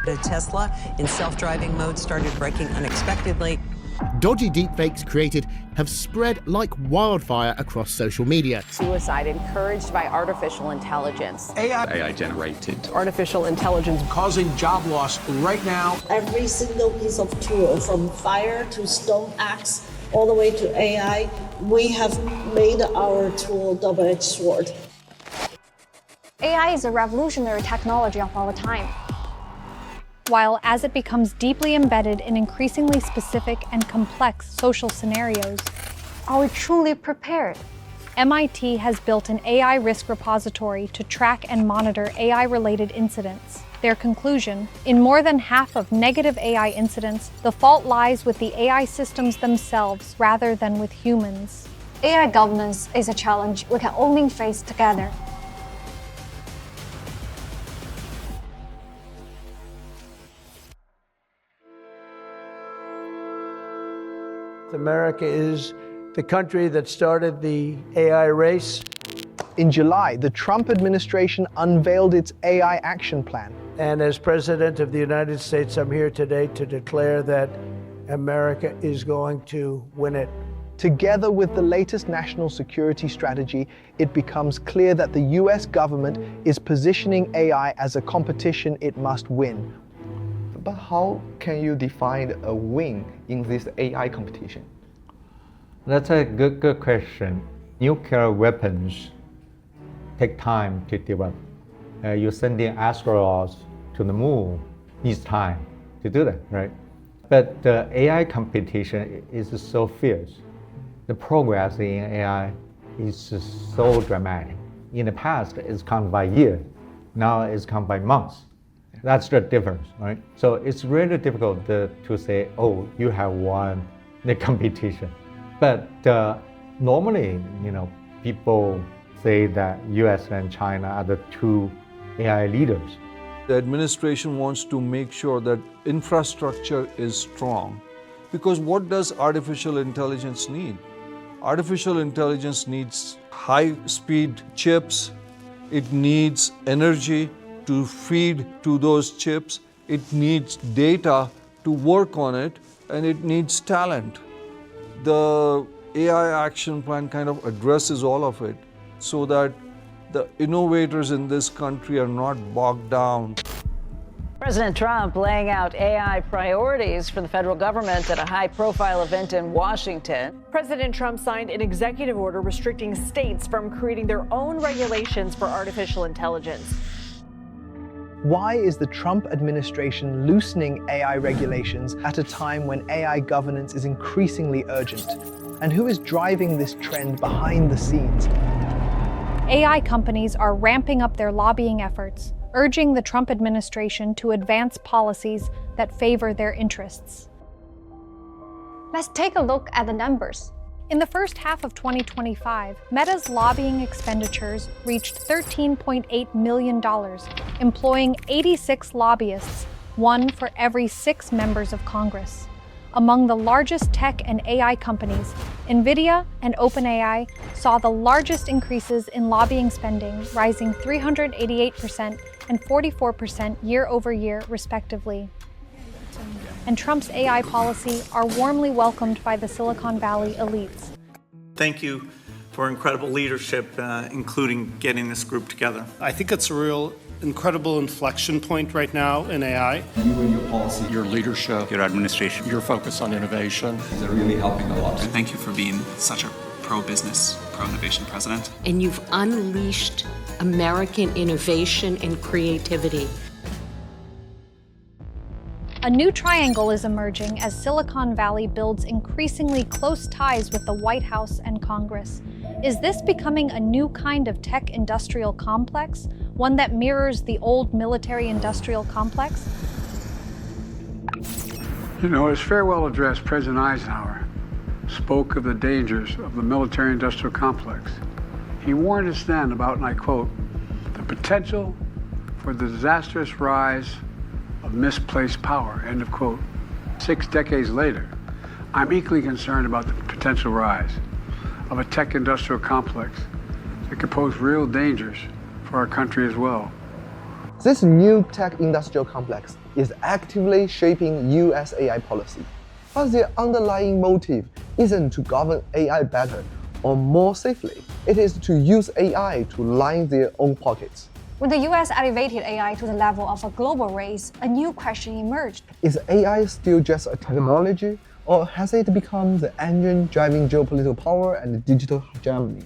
The Tesla in self-driving mode started braking unexpectedly. Dodgy deepfakes created have spread like wildfire across social media. Suicide encouraged by artificial intelligence. AI generated. Artificial intelligence causing job loss right now. Every single piece of tool, from fire to stone axe, all the way to AI, we have made our tool double-edged sword. AI is a revolutionary technology of our time. While as it becomes deeply embedded in increasingly specific and complex social scenarios, are we truly prepared? MIT has built an AI risk repository to track and monitor AI-related incidents. Their conclusion: in more than half of negative AI incidents, the fault lies with the AI systems themselves rather than with humans. AI governance is a challenge we can only face together. America is the country that started the AI race. In July, the Trump administration unveiled its AI action plan. And as President of the United States, I'm here today to declare that America is going to win it. Together with the latest national security strategy, it becomes clear that the US government is positioning AI as a competition it must win. But how can you define a win in this AI competition? That's a good question. Nuclear weapons take time to develop. You're sending astronauts to the moon needs time to do that, right? But the AI competition is so fierce. The progress in AI is so dramatic. In the past, it's come by years. Now it's come by months. That's the difference, right? So it's really difficult to say, oh, you have won the competition. But normally, people say that US and China are the two AI leaders. The administration wants to make sure that infrastructure is strong. Because what does artificial intelligence need? Artificial intelligence needs high-speed chips. It needs energy to feed to those chips, it needs data to work on it, and it needs talent. The AI action plan kind of addresses all of it so that the innovators in this country are not bogged down. President Trump laying out AI priorities for the federal government at a high-profile event in Washington. President Trump signed an executive order restricting states from creating their own regulations for artificial intelligence. Why is the Trump administration loosening AI regulations at a time when AI governance is increasingly urgent? And who is driving this trend behind the scenes? AI companies are ramping up their lobbying efforts, urging the Trump administration to advance policies that favor their interests. Let's take a look at the numbers. In the first half of 2025, Meta's lobbying expenditures reached $13.8 million, employing 86 lobbyists, one for every 6 members of Congress. Among the largest tech and AI companies, NVIDIA and OpenAI saw the largest increases in lobbying spending, rising 388% and 44% year-over-year, respectively. And Trump's AI policy are warmly welcomed by the Silicon Valley elites. Thank you for incredible leadership, including getting this group together. I think it's a real incredible inflection point right now in AI. You and your policy, your leadership, your administration, your focus on innovation is really helping a lot. Thank you for being such a pro-business, pro-innovation president. And you've unleashed American innovation and creativity. A new triangle is emerging as Silicon Valley builds increasingly close ties with the White House and Congress. Is this becoming a new kind of tech-industrial complex, one that mirrors the old military-industrial complex? His farewell address, President Eisenhower spoke of the dangers of the military-industrial complex. He warned us then about, and I quote, the potential for the disastrous rise of misplaced power, end of quote. 6 decades later, I'm equally concerned about the potential rise of a tech-industrial complex that could pose real dangers for our country as well. This new tech industrial complex is actively shaping US AI policy, but their underlying motive isn't to govern AI better or more safely. It is to use AI to line their own pockets. When the US elevated AI to the level of a global race, a new question emerged. Is AI still just a technology, or has it become the engine driving geopolitical power and digital hegemony?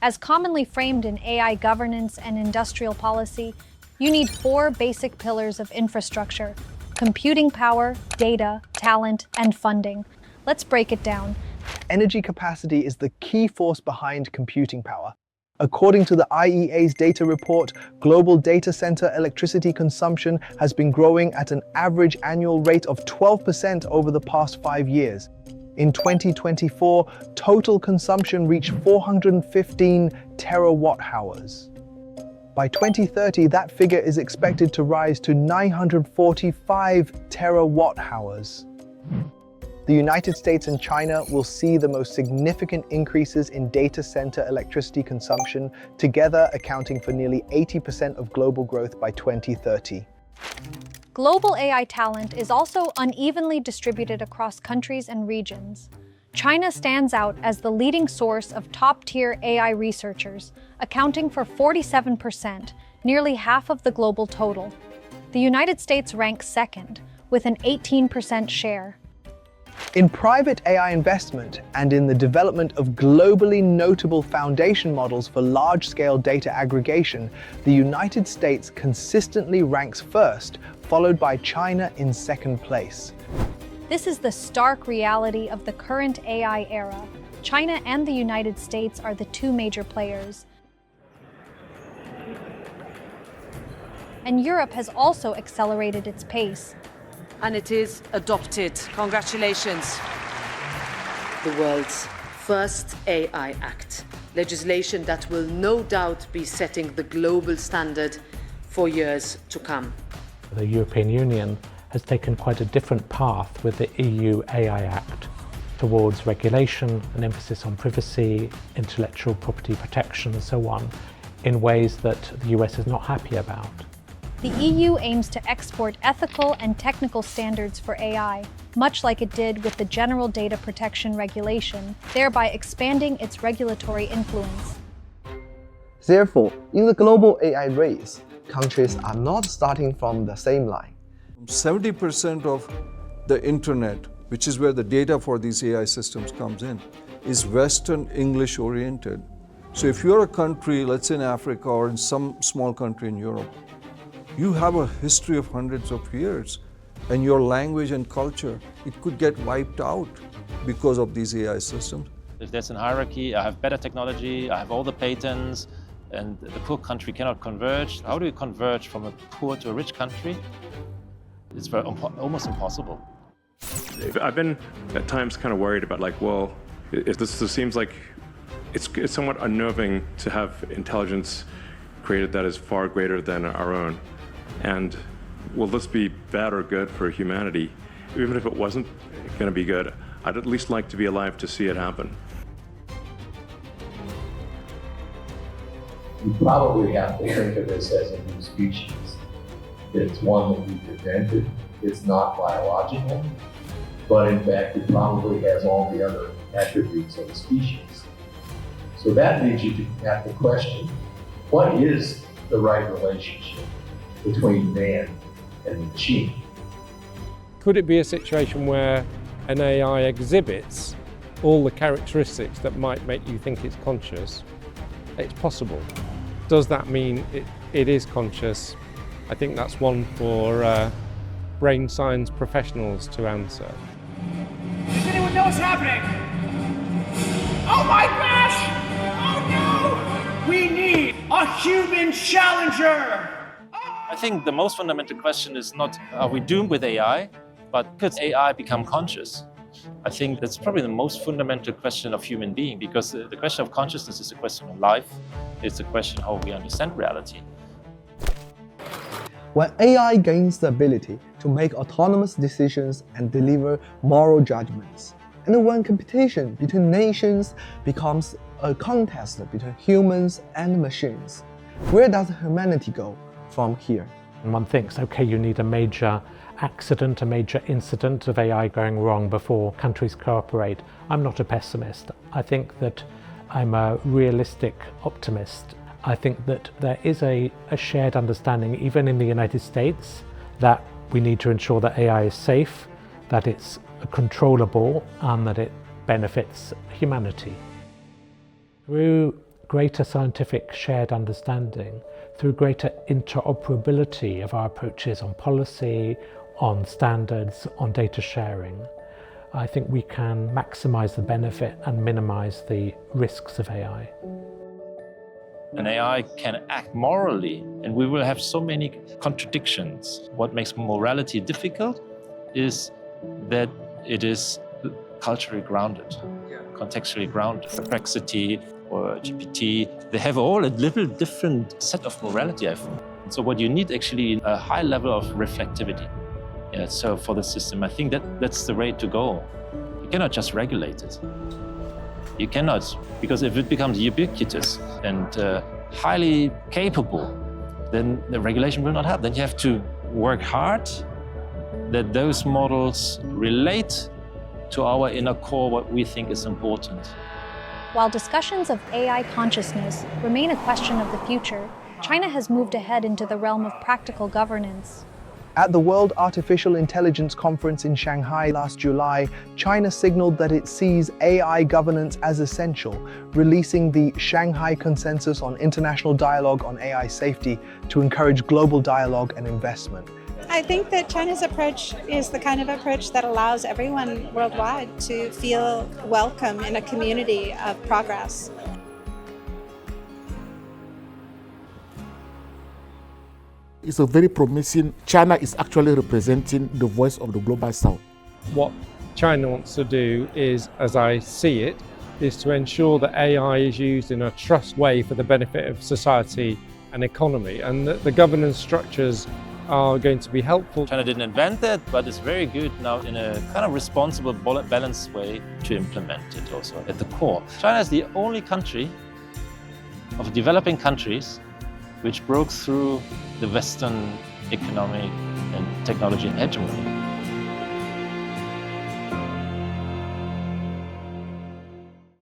As commonly framed in AI governance and industrial policy, you need 4 basic pillars of infrastructure: computing power, data, talent, and funding. Let's break it down. Energy capacity is the key force behind computing power. According to the IEA's data report, global data center electricity consumption has been growing at an average annual rate of 12% over the past 5 years. In 2024, total consumption reached 415 terawatt-hours. By 2030, that figure is expected to rise to 945 terawatt-hours. The United States and China will see the most significant increases in data center electricity consumption, together accounting for nearly 80% of global growth by 2030. Global AI talent is also unevenly distributed across countries and regions. China stands out as the leading source of top-tier AI researchers, accounting for 47%, nearly half of the global total. The United States ranks second, with an 18% share. In private AI investment and in the development of globally notable foundation models for large-scale data aggregation, the United States consistently ranks first, followed by China in second place. This is the stark reality of the current AI era. China and the United States are the 2 major players. And Europe has also accelerated its pace. And it is adopted. Congratulations. The world's first AI Act, legislation that will no doubt be setting the global standard for years to come. The European Union has taken quite a different path with the EU AI Act towards regulation, an emphasis on privacy, intellectual property protection and so on, in ways that the US is not happy about. The EU aims to export ethical and technical standards for AI, much like it did with the General Data Protection Regulation, thereby expanding its regulatory influence. Therefore, in the global AI race, countries are not starting from the same line. 70% of the internet, which is where the data for these AI systems comes in, is Western English oriented. So if you're a country, let's say in Africa or in some small country in Europe, you have a history of hundreds of years, and your language and culture, it could get wiped out because of these AI systems. If there's a hierarchy, I have better technology, I have all the patents, and the poor country cannot converge. How do you converge from a poor to a rich country? It's almost impossible. I've been at times kind of worried about this seems like it's somewhat unnerving to have intelligence created that is far greater than our own. And will this be bad or good for humanity? Even if it wasn't going to be good, I'd at least like to be alive to see it happen. We probably have to think of this as a new species. It's one that we've invented. It's not biological, but in fact, it probably has all the other attributes of a species. So that leads you to have the question, what is the right relationship between man and the machine? Could it be a situation where an AI exhibits all the characteristics that might make you think it's conscious? It's possible. Does that mean it is conscious? I think that's one for brain science professionals to answer. Does anyone know what's happening? Oh my gosh! Oh no! We need a human challenger! I think the most fundamental question is not, are we doomed with AI, but could AI become conscious? I think that's probably the most fundamental question of human being, because the question of consciousness is a question of life. It's a question of how we understand reality. When AI gains the ability to make autonomous decisions and deliver moral judgments, and when competition between nations becomes a contest between humans and machines, where does humanity go from here? And one thinks, okay, you need a major accident, a major incident of AI going wrong before countries cooperate. I'm not a pessimist. I think that I'm a realistic optimist. I think that there is a shared understanding, even in the United States, that we need to ensure that AI is safe, that it's controllable, and that it benefits humanity. Through greater scientific shared understanding, through greater interoperability of our approaches on policy, on standards, on data sharing, I think we can maximize the benefit and minimize the risks of AI. An AI can act morally, and we will have so many contradictions. What makes morality difficult is that it is culturally grounded, contextually grounded. Perplexity or GPT, they have all a little different set of morality, I think. So what you need actually a high level of reflectivity. So for the system, I think that's the way to go. You cannot just regulate it. You cannot, because if it becomes ubiquitous and highly capable, then the regulation will not help. Then you have to work hard that those models relate to our inner core, what we think is important. While discussions of AI consciousness remain a question of the future, China has moved ahead into the realm of practical governance. At the World Artificial Intelligence Conference in Shanghai last July, China signaled that it sees AI governance as essential, releasing the Shanghai Consensus on International Dialogue on AI Safety to encourage global dialogue and investment. I think that China's approach is the kind of approach that allows everyone worldwide to feel welcome in a community of progress. It's a very promising. China is actually representing the voice of the global south. What China wants to do is, as I see it, is to ensure that AI is used in a trust way for the benefit of society and economy, and that the governance structures are going to be helpful. China didn't invent that, but it's very good now in a kind of responsible, balanced way to implement it also at the core. China is the only country of developing countries which broke through the Western economic and technology hegemony.